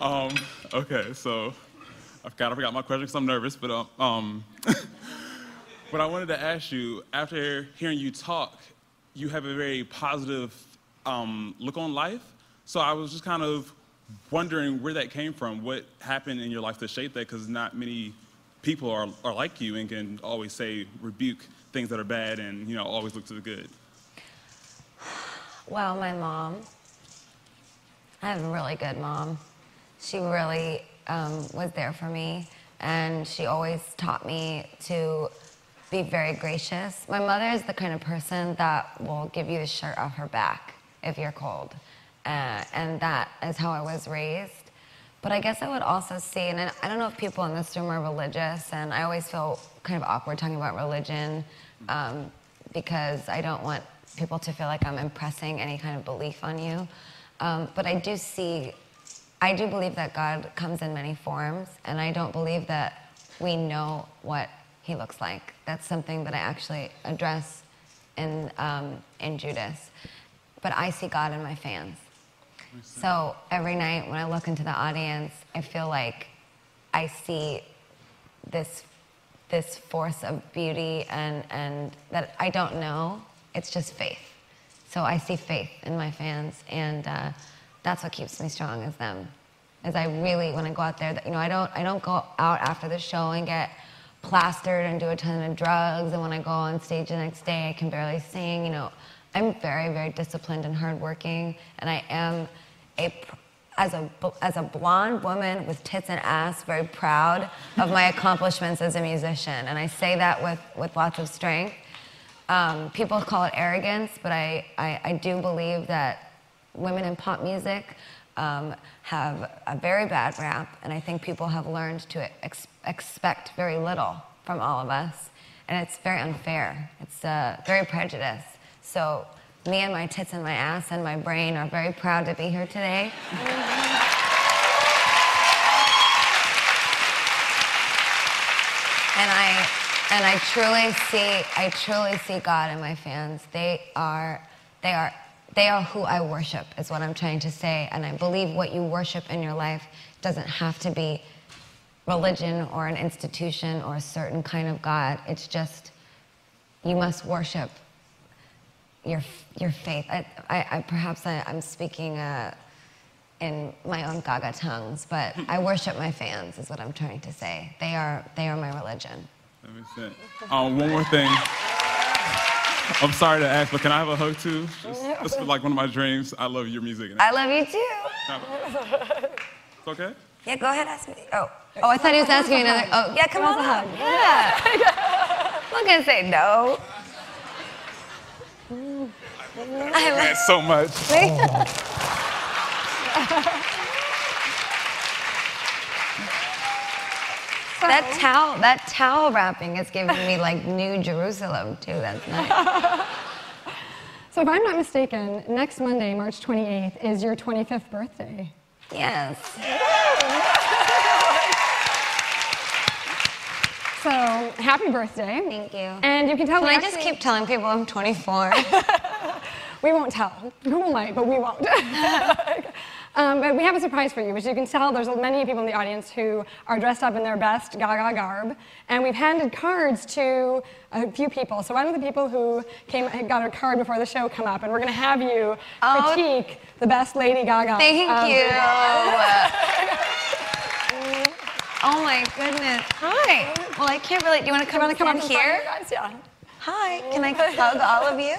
Okay, so I forgot my question because I'm nervous, but what I wanted to ask you, after hearing you talk, you have a very positive look on life. So I was just kind of wondering where that came from. What happened in your life to shape that? Because not many people are like you and can always rebuke things that are bad and, you know, always look to the good. Well, my mom, I have a really good mom. She really was there for me, and she always taught me to be very gracious. My mother is the kind of person that will give you the shirt off her back if you're cold. And that is how I was raised. But I guess I would also see, and I don't know if people in this room are religious, and I always feel kind of awkward talking about religion because I don't want people to feel like I'm impressing any kind of belief on you. But I do believe that God comes in many forms, and I don't believe that we know what he looks like. That's something that I actually address in Judas. But I see God in my fans. So every night when I look into the audience, I feel like I see this force of beauty and that I don't know. It's just faith. So I see faith in my fans, and that's what keeps me strong as them. As I really, when I go out there, you know, I don't go out after the show and get plastered and do a ton of drugs. And when I go on stage the next day, I can barely sing. You know, I'm very, very disciplined and hardworking, and I am as a blonde woman with tits and ass, very proud of my accomplishments as a musician. And I say that with lots of strength. People call it arrogance, but I do believe that women in pop music have a very bad rap, and I think people have learned to expect very little from all of us, and it's very unfair. It's very prejudiced. So me and my tits and my ass and my brain are very proud to be here today. And I truly see God in my fans. They are who I worship, is what I'm trying to say. And I believe what you worship in your life doesn't have to be religion or an institution or a certain kind of God. It's just, you must worship your faith. Perhaps I'm speaking in my own Gaga tongues, but I worship my fans, is what I'm trying to say. They are my religion. That makes sense. One more thing. I'm sorry to ask, but can I have a hug too? This is like one of my dreams. I love your music. I love you too. It's okay? Yeah, go ahead, ask me. Oh, I thought he was asking me another. Oh, yeah, come on. Hug. Yeah. I'm not gonna say no. I had so much. That towel wrapping is giving me like New Jerusalem too. That's nice. So if I'm not mistaken, next Monday, March 28th, is your 25th birthday. Yes. So happy birthday. Thank you. And you can tell. Can I just keep telling people I'm 24? We won't tell. People might, but we won't. But we have a surprise for you. As you can tell, there's many people in the audience who are dressed up in their best Gaga garb. And we've handed cards to a few people. So why don't the people who got a card before the show come up, and we're going to have you critique the best Lady Gaga. Thank you. Oh my goodness. Hi. Well, I can't really. Do you want to come up here? Guys? Yeah. Hi. Can I hug all of you?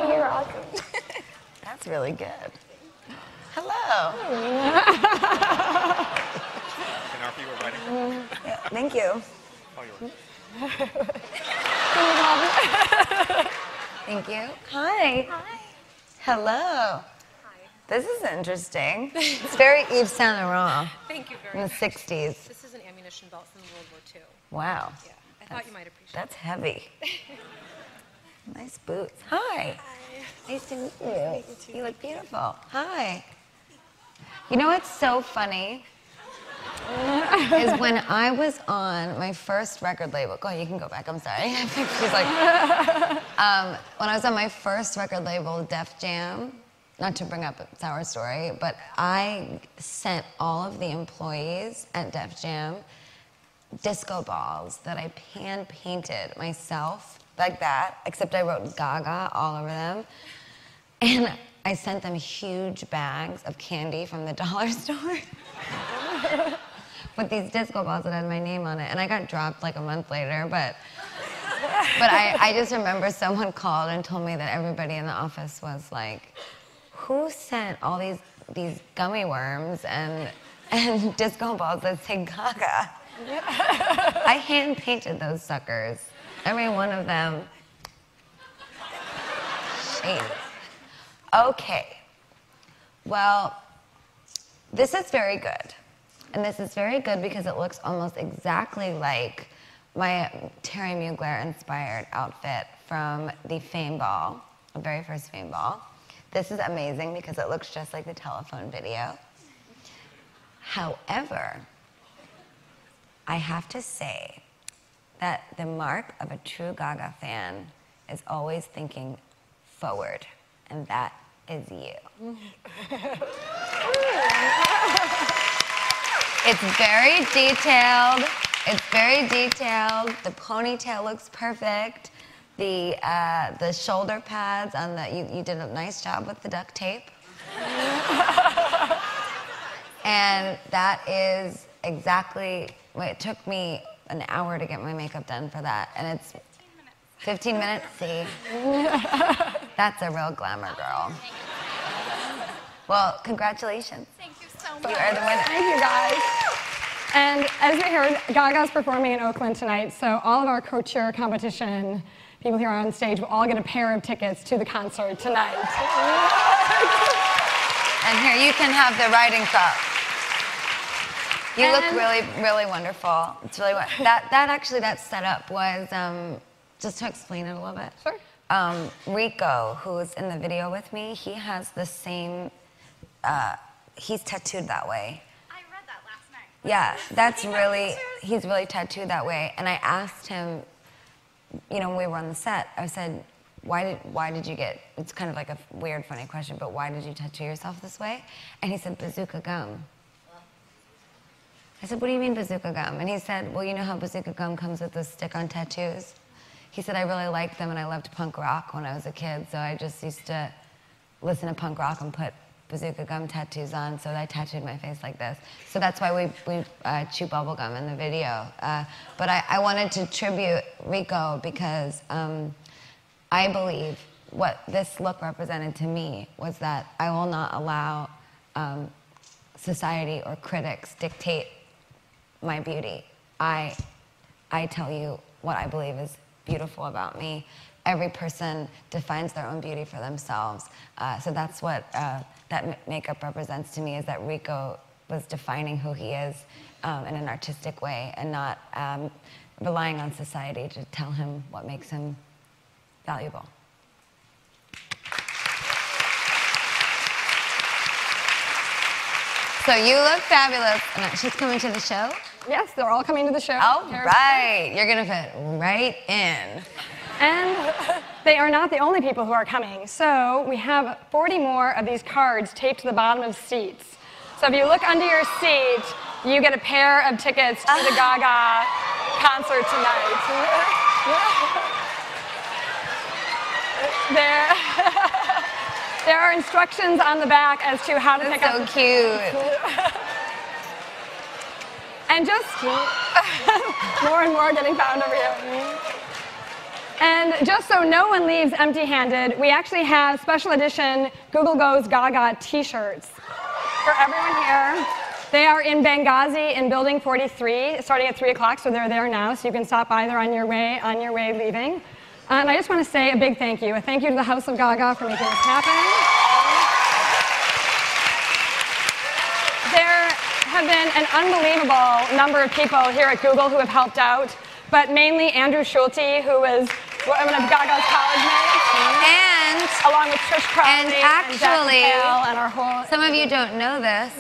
You're awesome. That's really good. Hello. And our people writing. Yeah, thank you. Thank you. Hi. Hi. Hello. Hi. This is interesting. It's very Yves Saint Laurent. Thank you very much. In the 60s. This is an ammunition belt from World War II. Wow. Yeah, I thought you might appreciate it. That's heavy. Nice boots. Hi. Hi. Nice to meet you. Nice to meet you. You look beautiful. Hi. You know what's so funny? Is when I was on my first record label. Go ahead, you can go back. I'm sorry. She's like. When I was on my first record label, Def Jam, not to bring up a sour story, but I sent all of the employees at Def Jam disco balls that I hand-painted myself, like that, except I wrote Gaga all over them. And I sent them huge bags of candy from the dollar store with these disco balls that had my name on it. And I got dropped like a month later, but I just remember someone called and told me that everybody in the office was like, who sent all these gummy worms and disco balls that say Gaga? I hand-painted those suckers. Every one of them. Shady. Okay. Well, this is very good. And this is very good because it looks almost exactly like my Terry Mugler-inspired outfit from the Fame Ball, the very first Fame Ball. This is amazing because it looks just like the telephone video. However, I have to say that the mark of a true Gaga fan is always thinking forward, and that is you. It's very detailed. It's very detailed. The ponytail looks perfect. The shoulder pads on the, you did a nice job with the duct tape. And that is exactly, it took me an hour to get my makeup done for that. And it's 15 minutes, see? That's a real glamour girl. Well, congratulations. Thank you so much. You are the winner. Thank you, guys. And as we heard, Gaga's performing in Oakland tonight, so all of our couture competition people here on stage will all get a pair of tickets to the concert tonight. And here, you can have the riding crop. You look really, really wonderful. It's really, that setup was, just to explain it a little bit. Sure. Rico, who's in the video with me, he has the same, he's tattooed that way. I read that last night. Yeah, that's really, he's really tattooed that way. And I asked him, you know, when we were on the set, I said, why did you get, it's kind of like a weird, funny question, but why did you tattoo yourself this way? And he said, bazooka gum. I said, what do you mean bazooka gum? And he said, well, you know how bazooka gum comes with those stick-on tattoos? He said, I really liked them and I loved punk rock when I was a kid, so I just used to listen to punk rock and put bazooka gum tattoos on, so I tattooed my face like this. So that's why we chew bubble gum in the video. But I wanted to tribute Rico because I believe what this look represented to me was that I will not allow society or critics dictate my beauty. I tell you what I believe is beautiful about me. Every person defines their own beauty for themselves. So that's what that makeup represents to me, is that Rico was defining who he is in an artistic way and not relying on society to tell him what makes him valuable. So you look fabulous. She's coming to the show? Yes, they're all coming to the show. All right. You're going to fit right in. And they are not the only people who are coming. So we have 40 more of these cards taped to the bottom of seats. So if you look under your seat, you get a pair of tickets to the Gaga concert tonight. There are instructions on the back as to how to pick up. So cute. And just more and more getting found over here. And just so no one leaves empty-handed, we actually have special edition Google Goes Gaga t-shirts for everyone here. They are in Benghazi in Building 43, starting at 3 o'clock, so they're there now, so you can stop by there on your way leaving. And I just want to say a big thank you. A thank you to the House of Gaga for making this happen. There have been an unbelievable number of people here at Google who have helped out, but mainly Andrew Schulte, who was one of Gaga's college mates, along with Trish Crowley and actually, and our whole. Some of you don't know this,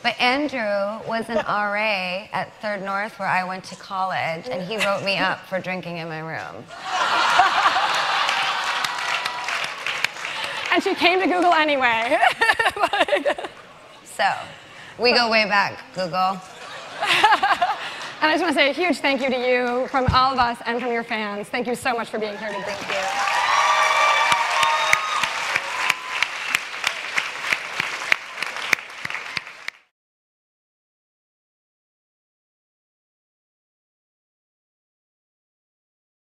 but Andrew was an RA at Third North where I went to college, and he wrote me up for drinking in my room. and she came to Google anyway. So, we go way back, Google. And I just want to say a huge thank you to you from all of us and from your fans. Thank you so much for being here today. Thank you.